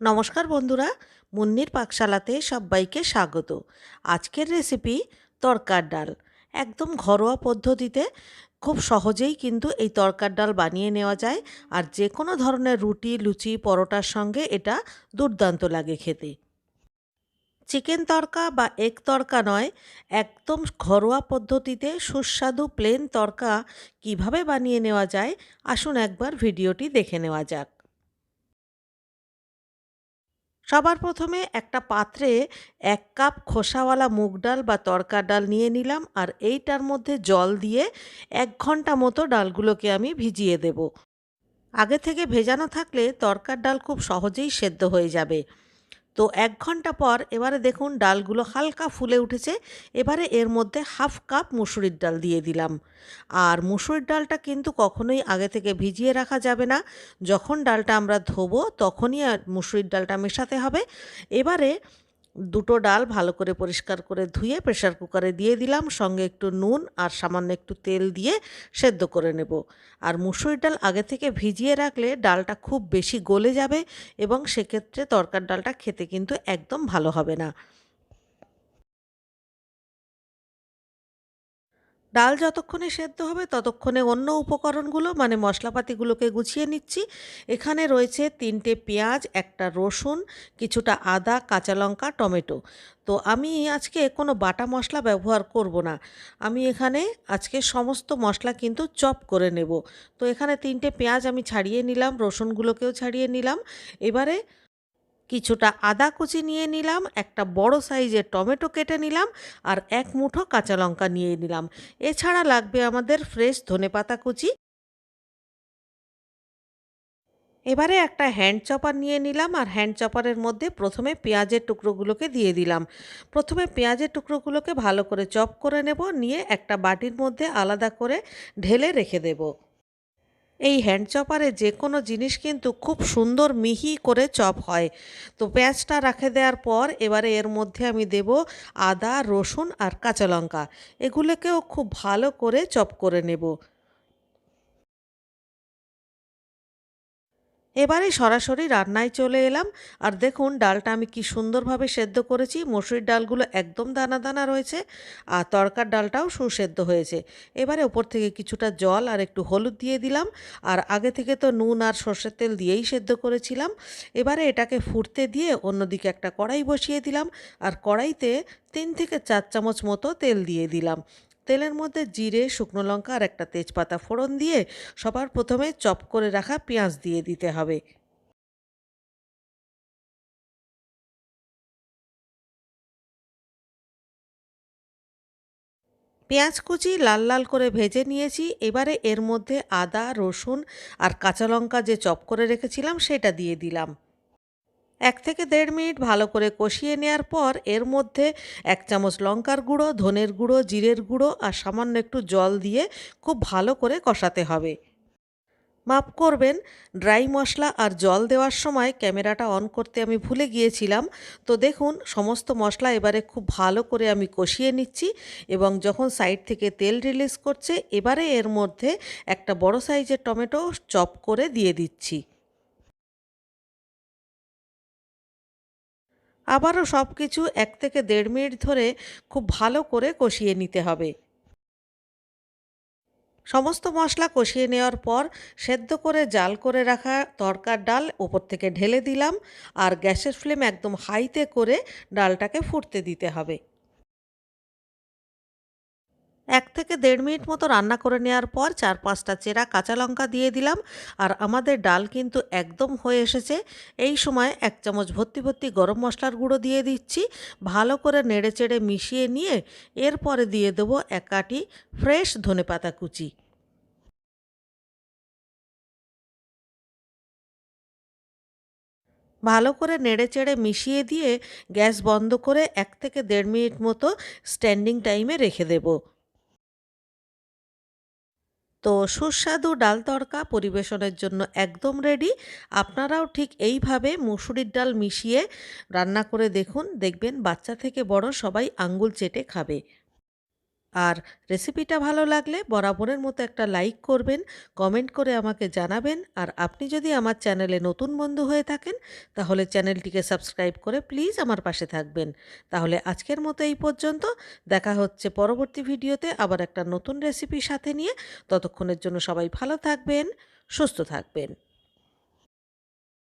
নমস্কার বন্ধুরা, মুন্নির পাকশালাতে সবাইকে স্বাগত। আজকের রেসিপি তড়কার ডাল। একদম ঘরোয়া পদ্ধতিতে খুব সহজেই কিন্তু এই তড়কার ডাল বানিয়ে নেওয়া যায়। আর যে কোনো ধরনের রুটি, লুচি, পরোটার সঙ্গে এটা দুর্দান্ত লাগে খেতে। চিকেন তড়কা বা এগ তড়কা নয়, একদম ঘরোয়া পদ্ধতিতে সুস্বাদু প্লেন তড়কা কিভাবে বানিয়ে নেওয়া যায়, আসুন একবার ভিডিওটি দেখে নেওয়া যাক। সবার প্রথমে একটা পাত্রে ১ কাপ খোসাওয়ালা মুগ ডাল বা তড়কার ডাল নিয়ে নিলাম, আর এইটার মধ্যে জল দিয়ে ১ ঘন্টা মতো ডালগুলোকে আমি ভিজিয়ে দেব। আগে থেকে ভেজানো থাকলে তড়কার ডাল খুব সহজেই সেদ্ধ হয়ে যাবে। তো ১ ঘন্টা পর এবারে দেখুন ডালগুলো হালকা ফুলে উঠেছে। এবারে এর মধ্যে হাফ কাপ মুসুরির ডাল দিয়ে দিলাম। আর মুসুরির ডালটা কিন্তু কখনোই আগে থেকে ভিজিয়ে রাখা যাবে না। যখন ডালটা আমরা ধোবো তখনই মুসুরির ডালটা মেশাতে হবে। এবারে দুটো ডাল ভালো করে পরিষ্কার করে ধুয়ে প্রেসার কুকারে দিয়ে দিলাম, সঙ্গে একটু নুন আর সামান্য একটু তেল দিয়ে সেদ্ধ করে নেব। আর মুসুরির ডাল আগে থেকে ভিজিয়ে রাখলে ডালটা খুব বেশি গলে যাবে এবং সেক্ষেত্রে তরকার ডালটা খেতে কিন্তু একদম ভালো হবে না। ডাল যতক্ষণে সেদ্ধ হবে ততক্ষণে অন্য উপকরণগুলো মানে মশলাপাতিগুলোকে গুছিয়ে নিচ্ছি। এখানে রয়েছে ৩টে পেঁয়াজ, একটা রসুন, কিছুটা আদা, কাঁচা লঙ্কা, টমেটো। তো আমি আজকে কোনো বাটা মশলা ব্যবহার করব না। আমি এখানে আজকে সমস্ত মশলা কিন্তু চপ করে নেব। তো এখানে ৩টে পেঁয়াজ আমি ছাড়িয়ে নিলাম, রসুনগুলোকেও ছাড়িয়ে নিলাম। এবারে কিছুটা আদা কুচি নিয়ে নিলাম, একটা বড় সাইজের টমেটো কেটে নিলাম, আর ১ মুঠো কাঁচা লঙ্কা নিয়ে নিলাম। এছাড়া লাগবে আমাদের ফ্রেশ ধনেপাতা কুচি। এবারে একটা হ্যান্ড চপার নিয়ে নিলাম, আর হ্যান্ড চপারের মধ্যে প্রথমে পেঁয়াজের টুকরোগুলোকে দিয়ে দিলাম। প্রথমে পেঁয়াজের টুকরোগুলোকে ভালো করে চপ করে নেব, নিয়ে একটা বাটির মধ্যে আলাদা করে ঢেলে রেখে দেব। এই হ্যান্ড চপারে যে কোনো জিনিস কিন্তু খুব সুন্দর মিহি করে চপ হয়। তো পেঁয়াজটা রেখে দেওয়ার পর এবারে এর মধ্যে আমি দেব আদা, রসুন আর কাঁচা লঙ্কা। এগুলোকেও খুব ভালো করে চপ করে নেব। এবারে সরাসরি রান্নায় চলে এলাম। আর দেখুন ডালটা আমি কি সুন্দরভাবে সেদ্ধ করেছি। মসুরির ডালগুলো একদম দানা দানা রয়েছে, আর তড়কার ডালটাও সুসেদ্ধ হয়েছে। এবারে ওপর থেকে কিছুটা জল আর একটু হলুদ দিয়ে দিলাম। আর আগে থেকে তো নুন আর সর্ষের তেল দিয়েই সেদ্ধ করেছিলাম। এবারে এটাকে ফুটতে দিয়ে অন্যদিকে একটা কড়াই বসিয়ে দিলাম, আর কড়াইতে ৩ থেকে ৪ চামচ মতো তেল দিয়ে দিলাম। তেলের মধ্যে জিরে, শুকনো লঙ্কা আর একটা তেজপাতা ফোড়ন দিয়ে সবার প্রথমে চপ করে রাখা পেঁয়াজ দিয়ে দিতে হবে। পেঁয়াজ কুচি লাল লাল করে ভেজে নিয়েছি। এবারে এর মধ্যে আদা, রসুন আর কাঁচা লঙ্কা যে চপ করে রেখেছিলাম সেটা দিয়ে দিলাম। ১ থেকে ১.৫ মিনিট ভালো করে কষিয়ে নেওয়ার পর এর মধ্যে ১ চামচ লঙ্কার গুঁড়ো, ধনের গুঁড়ো, জিরের গুঁড়ো আর সামান্য একটু জল দিয়ে খুব ভালো করে কষাতে হবে। মাপ করবেন, ড্রাই মশলা আর জল দেওয়ার সময় ক্যামেরাটা অন করতে আমি ভুলে গিয়েছিলাম। তো দেখুন সমস্ত মশলা এবারে খুব ভালো করে আমি কষিয়ে নিচ্ছি, এবং যখন সাইড থেকে তেল রিলিজ করছে এবারে এর মধ্যে একটা বড় সাইজের টমেটো চপ করে দিয়ে দিচ্ছি। আবারও সব কিছু ১ থেকে ১.৫ মিনিট ধরে খুব ভালো করে কষিয়ে নিতে হবে। সমস্ত মশলা কষিয়ে নেওয়ার পর সেদ্ধ করে জাল করে রাখা তড়কার ডাল ওপর থেকে ঢেলে দিলাম, আর গ্যাসের ফ্লেম একদম হাইতে করে ডালটাকে ফুটতে দিতে হবে। ১ থেকে ১.৫ মিনিট মতো রান্না করে নেওয়ার পর ৪-৫টা চেরা কাঁচা লঙ্কা দিয়ে দিলাম, আর আমাদের ডাল কিন্তু একদম হয়ে এসেছে। এই সময় ১ চামচ ভর্তি ভর্তি গরম মশলার গুঁড়ো দিয়ে দিচ্ছি। ভালো করে নেড়েচেড়ে মিশিয়ে নিয়ে এরপরে দিয়ে দেবো ১ আঁটি ফ্রেশ ধনেপাতা কুচি। ভালো করে নেড়েচেড়ে মিশিয়ে দিয়ে গ্যাস বন্ধ করে ১ থেকে ১.৫ মিনিট মতো স্ট্যান্ডিং টাইমে রেখে দেব। তো সুস্বাদু ডাল তড়কা পরিবেশনের জন্য একদম রেডি। আপনারাও ঠিক এইভাবে মুসুরির ডাল মিশিয়ে রান্না করে দেখুন, দেখবেন বাচ্চা থেকে বড় সবাই আঙ্গুল চেটে খাবে। আর রেসিপিটা ভালো লাগলে বরাবরের মতো একটা লাইক করবেন, কমেন্ট করে আমাকে জানাবেন। আর আপনি যদি আমার চ্যানেলে নতুন বন্ধু হয়ে থাকেন তাহলে চ্যানেলটিকে সাবস্ক্রাইব করে প্লিজ আমার পাশে থাকবেন। তাহলে আজকের মতো এই পর্যন্ত। দেখা হচ্ছে পরবর্তী ভিডিওতে আবার একটা নতুন রেসিপির সাথে নিয়ে। ততক্ষণের জন্য সবাই ভালো থাকবেন, সুস্থ থাকবেন।